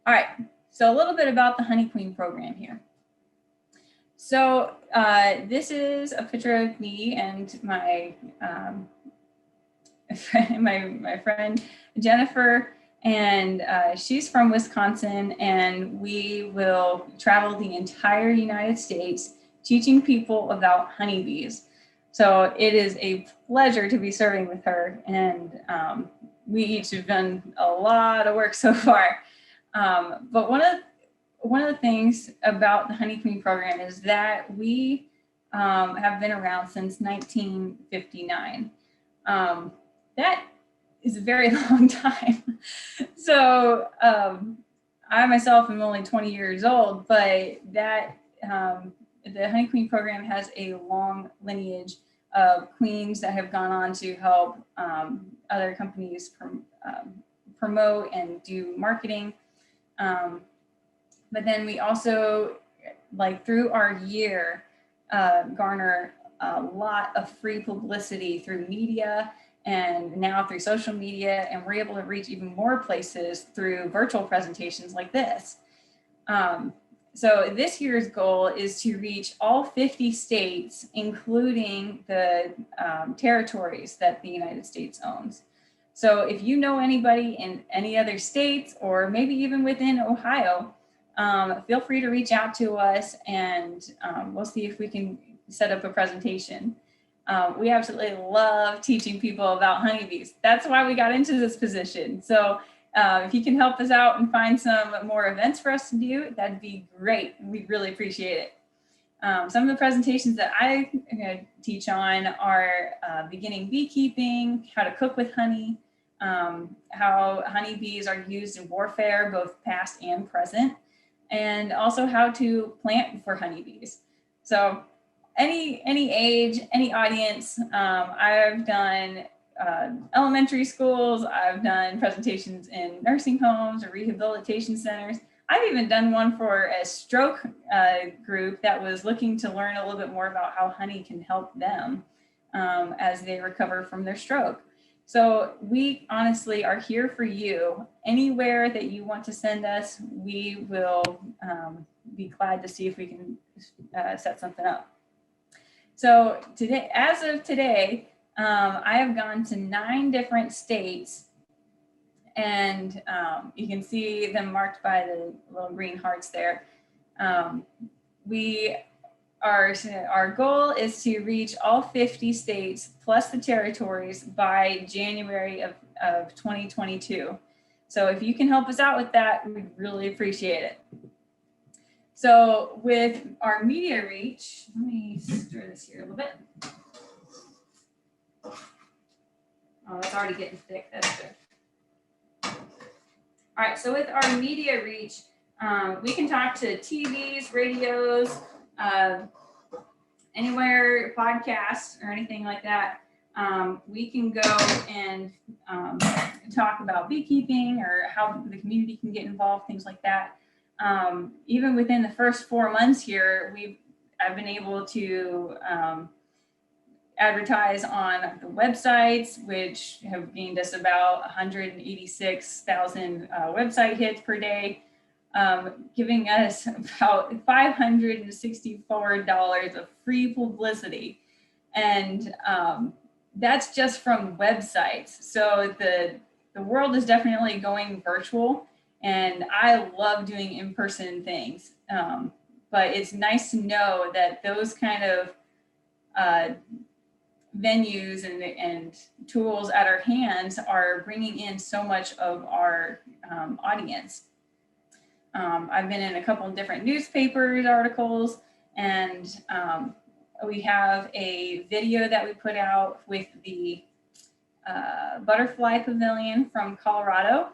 All right, so a little bit about the Honey Queen program here. So this is a picture of me and my friend Jennifer, and she's from Wisconsin, and we will travel the entire United States teaching people about honeybees. So it is a pleasure to be serving with her, and we each have done a lot of work so far. But one of the things about the Honey Queen program is that we have been around since 1959. That is a very long time. So I myself am only 20 years old, but that the Honey Queen program has a long lineage of queens that have gone on to help other companies promote and do marketing. But then we also, like through our year, garner a lot of free publicity through media and now through social media, and we're able to reach even more places through virtual presentations like this. So this year's goal is to reach all 50 states, including the territories that the United States owns. So if you know anybody in any other states or maybe even within Ohio, feel free to reach out to us, and we'll see if we can set up a presentation. We absolutely love teaching people about honeybees. That's why we got into this position. So if you can help us out and find some more events for us to do, that'd be great. We really appreciate it. Some of the presentations that I teach on are beginning beekeeping, how to cook with honey, how honeybees are used in warfare, both past and present, and also how to plant for honeybees. So any age, any audience. I've done elementary schools. I've done presentations in nursing homes or rehabilitation centers. I've even done one for a stroke group that was looking to learn a little bit more about how honey can help them as they recover from their stroke. So we honestly are here for you. Anywhere that you want to send us, we will be glad to see if we can set something up. So today, as of today, I have gone to 9 different states, and you can see them marked by the little green hearts there. Our goal is to reach all 50 states plus the territories by January of 2022. So if you can help us out with that, we'd really appreciate it. So with our media reach, let me stir this here a little bit. Oh, it's already getting thick. That's good. All right, so with our media reach, we can talk to TVs, radios, anywhere, podcasts, or anything like that. We can go and talk about beekeeping or how the community can get involved, things like that. Even within the first 4 months here, I've been able to advertise on the websites, which have gained us about 186,000 website hits per day, giving us about $564 of free publicity. And that's just from websites. So the world is definitely going virtual, and I love doing in-person things. But it's nice to know that those kind of venues and tools at our hands are bringing in so much of our audience. I've been in a couple of different newspapers articles, and we have a video that we put out with the Butterfly Pavilion from Colorado.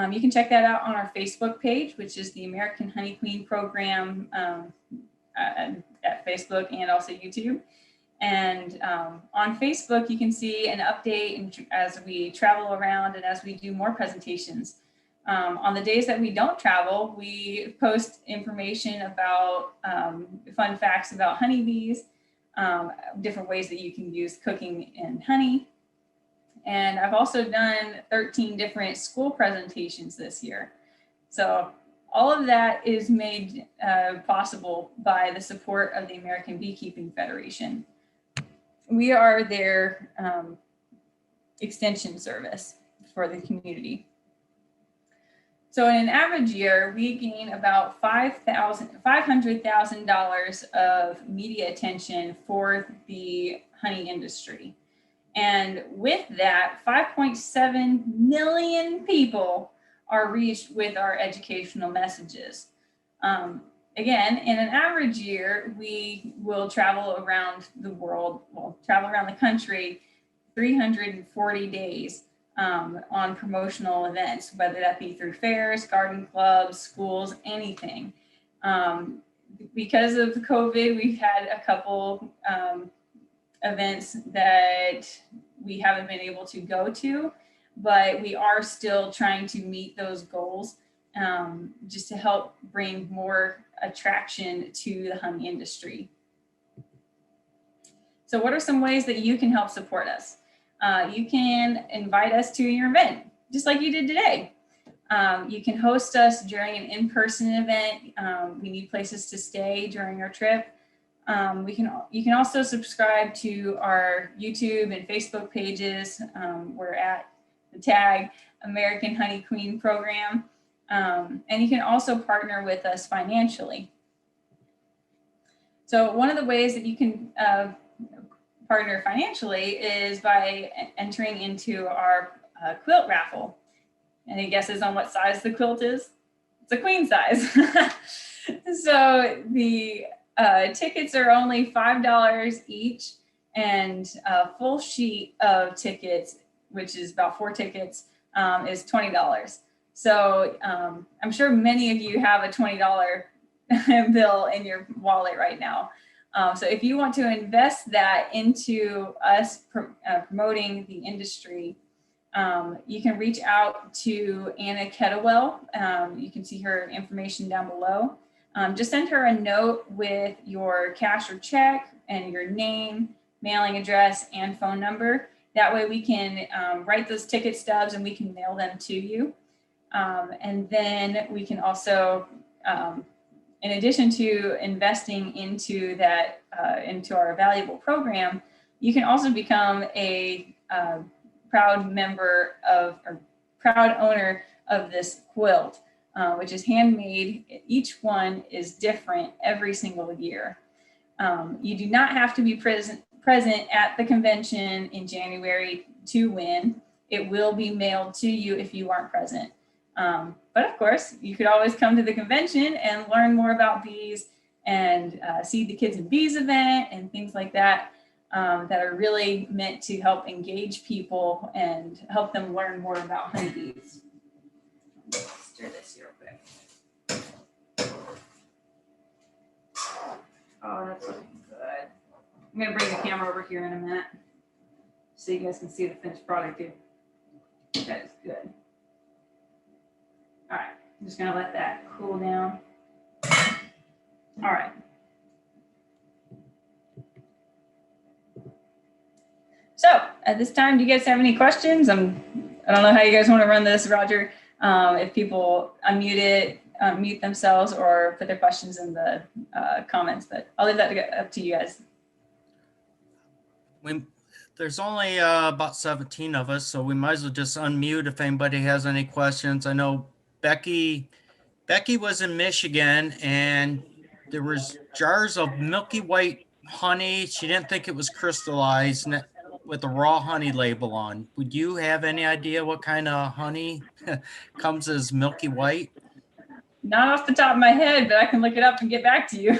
You can check that out on our Facebook page, which is the American Honey Queen program at Facebook and also YouTube. And on Facebook, you can see an update as we travel around and as we do more presentations. On the days that we don't travel, we post information about fun facts about honeybees, different ways that you can use cooking and honey. And I've also done 13 different school presentations this year. So all of that is made possible by the support of the American Beekeeping Federation. We are their extension service for the community. So in an average year, we gain about $500,000 of media attention for the honey industry. And with that, 5.7 million people are reached with our educational messages. Again, in an average year, we will travel around the world, travel around the country 340 days on promotional events, whether that be through fairs, garden clubs, schools, anything. Because of COVID, we've had a couple events that we haven't been able to go to, but we are still trying to meet those goals just to help bring more attraction to the honey industry. So what are some ways that you can help support us? You can invite us to your event, just like you did today. You can host us during an in-person event. We need places to stay during our trip. You can also subscribe to our YouTube and Facebook pages. We're at the tag American Honey Queen program. And you can also partner with us financially. So one of the ways that you can partner financially is by entering into our quilt raffle. Any guesses on what size the quilt is? It's a queen size. So the tickets are only $5 each, and a full sheet of tickets, which is about 4 tickets, is $20. So I'm sure many of you have a $20 bill in your wallet right now. So if you want to invest that into us promoting the industry, you can reach out to Anna Kettlewell. You can see her information down below. Just send her a note with your cash or check and your name, mailing address, and phone number. That way we can write those ticket stubs and we can mail them to you. And then we can also, in addition to investing into that, into our valuable program, you can also become a proud member of, or proud owner of this quilt, which is handmade. Each one is different every single year. You do not have to be present at the convention in January to win. It will be mailed to you if you aren't present. But of course, you could always come to the convention and learn more about bees and see the Kids and Bees event and things like that, that are really meant to help engage people and help them learn more about honeybees. stir this real quick. Oh, that's looking good. I'm gonna bring the camera over here in a minute so you guys can see the finished product here. That is good. All right, I'm just gonna let that cool down. All right. So at this time, do you guys have any questions? I don't know how you guys want to run this, Roger. If people mute themselves or put their questions in the comments, but I'll leave that up to you guys. There's only about 17 of us, so we might as well just unmute if anybody has any questions. I know Becky was in Michigan, and there was jars of milky white honey. She didn't think it was crystallized with a raw honey label on. Would you have any idea what kind of honey comes as milky white? Not off the top of my head, but I can look it up and get back to you.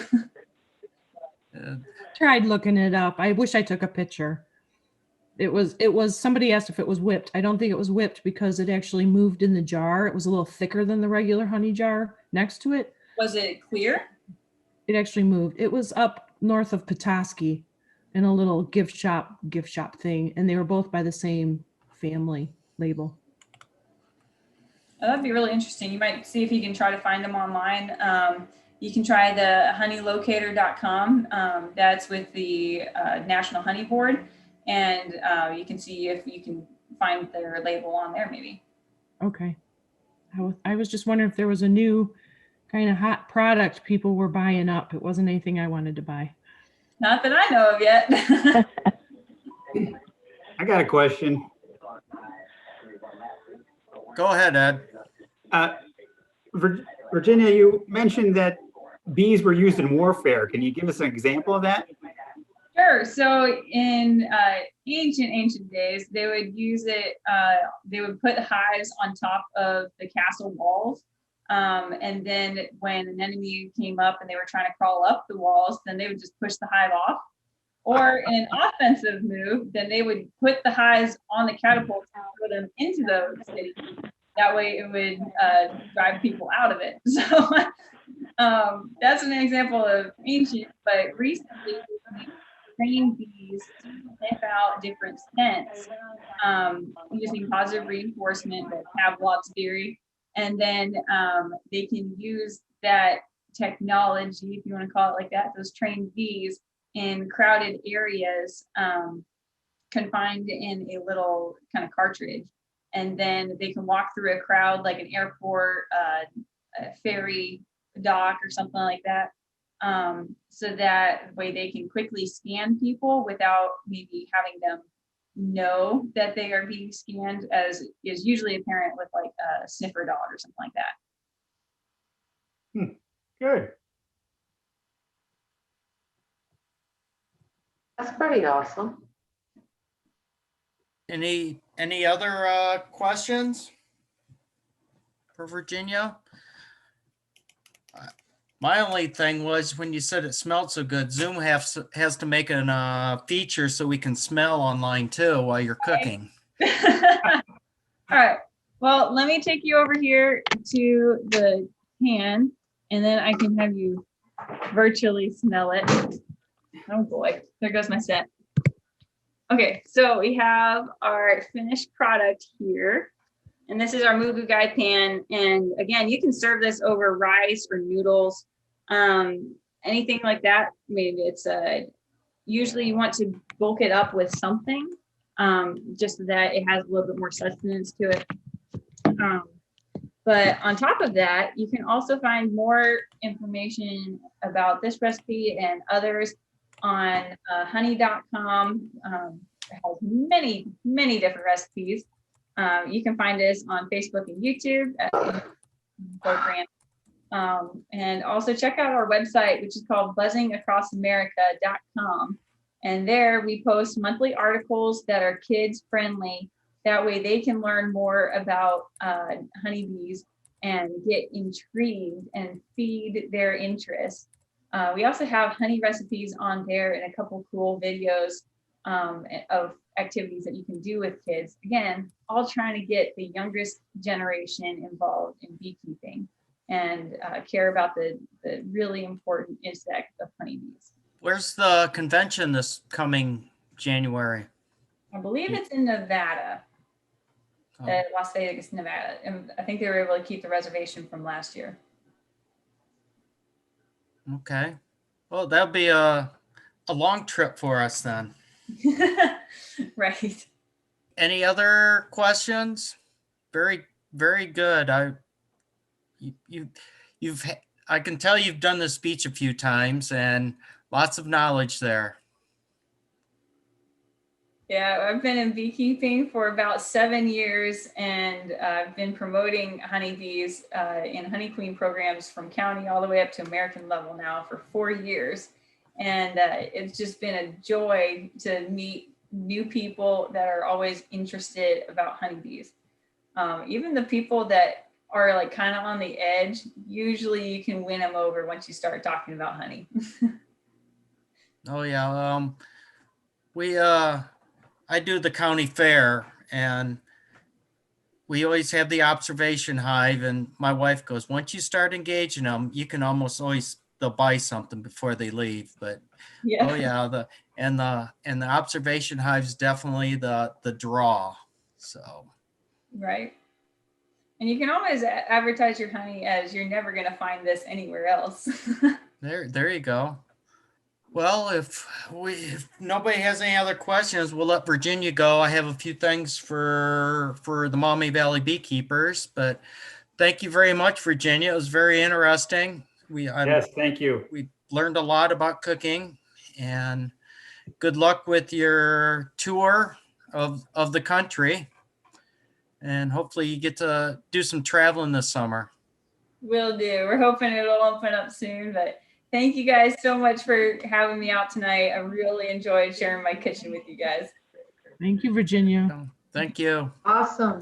Tried looking it up. I wish I took a picture. It was somebody asked if it was whipped. I don't think it was whipped because it actually moved in the jar. It was a little thicker than the regular honey jar next to it. Was it clear? It actually moved. It was up north of Petoskey in a little gift shop thing, and they were both by the same family label. Oh, that'd be really interesting. You might see if you can try to find them online. You can try the honeylocator.com. That's with the National Honey Board. And you can see if you can find their label on there maybe. Okay. I was just wondering if there was a new kind of hot product people were buying up. It wasn't anything I wanted to buy. Not that I know of yet. I got a question. Go ahead, Ed. Virginia, you mentioned that bees were used in warfare. Can you give us an example of that? Sure. So in ancient days, they would use it, they would put hives on top of the castle walls. And then when an enemy came up and they were trying to crawl up the walls, then they would just push the hive off. Or in an offensive move, then they would put the hives on the catapults and put them into the city. That way it would drive people out of it. So that's an example of ancient, but recently train bees to sniff out different scents using positive reinforcement, the Pavlov's theory. And then they can use that technology, if you want to call it like that, those trained bees in crowded areas confined in a little kind of cartridge. And then they can walk through a crowd like an airport, a ferry dock or something like that. So that way they can quickly scan people without maybe having them know that they are being scanned, as is usually apparent with like a sniffer dog or something like that. Good. That's pretty awesome. Any other questions for Virginia? My only thing was when you said it smelled so good, Zoom has to make a feature so we can smell online too while you're cooking. All right. Well, let me take you over here to the pan, and then I can have you virtually smell it. Oh boy, there goes my set. Okay, so we have our finished product here, and this is our Mugu Gai pan. And again, you can serve this over rice or noodles, anything like that. Maybe it's usually you want to bulk it up with something, just so that it has a little bit more sustenance to it. But on top of that, you can also find more information about this recipe and others on honey.com. It has many, many different recipes. You can find us on Facebook and YouTube at program. And also check out our website, which is called buzzingacrossamerica.com. And there we post monthly articles that are kids friendly. That way they can learn more about honeybees and get intrigued and feed their interest. We also have honey recipes on there and a couple cool videos of activities that you can do with kids. Again, all trying to get the youngest generation involved in beekeeping and care about the really important insect of honeybees. Where's the convention this coming January? I believe it's in Nevada, Oh, Las Vegas, Nevada. And I think they were able to keep the reservation from last year. okay. Well, that'll be a long trip for us then. Right. Any other questions? Very, very good. I can tell you've done the speech a few times and lots of knowledge there. Yeah, I've been in beekeeping for about 7 years, and I've been promoting honeybees in honey queen programs from county all the way up to American level now for 4 years. And it's just been a joy to meet new people that are always interested about honeybees. Even the people that are like kind of on the edge, usually you can win them over once you start talking about honey. Oh yeah. I do the county fair, and we always have the observation hive, and my wife goes, once you start engaging them, you can almost always, they'll buy something before they leave. But Yeah. oh yeah, the observation hive's definitely the draw. So Right. And you can always advertise your honey as you're never going to find this anywhere else. there you go. Well, if nobody has any other questions, we'll let Virginia go. I have a few things for the Maumee Valley beekeepers, but thank you very much, Virginia. It was very interesting. Yes, thank you. We learned a lot about cooking, and good luck with your tour of the country. And hopefully you get to do some traveling this summer. Will do. We're hoping it'll open up soon, but thank you guys so much for having me out tonight. I really enjoyed sharing my kitchen with you guys. Thank you, Virginia. Thank you. Awesome.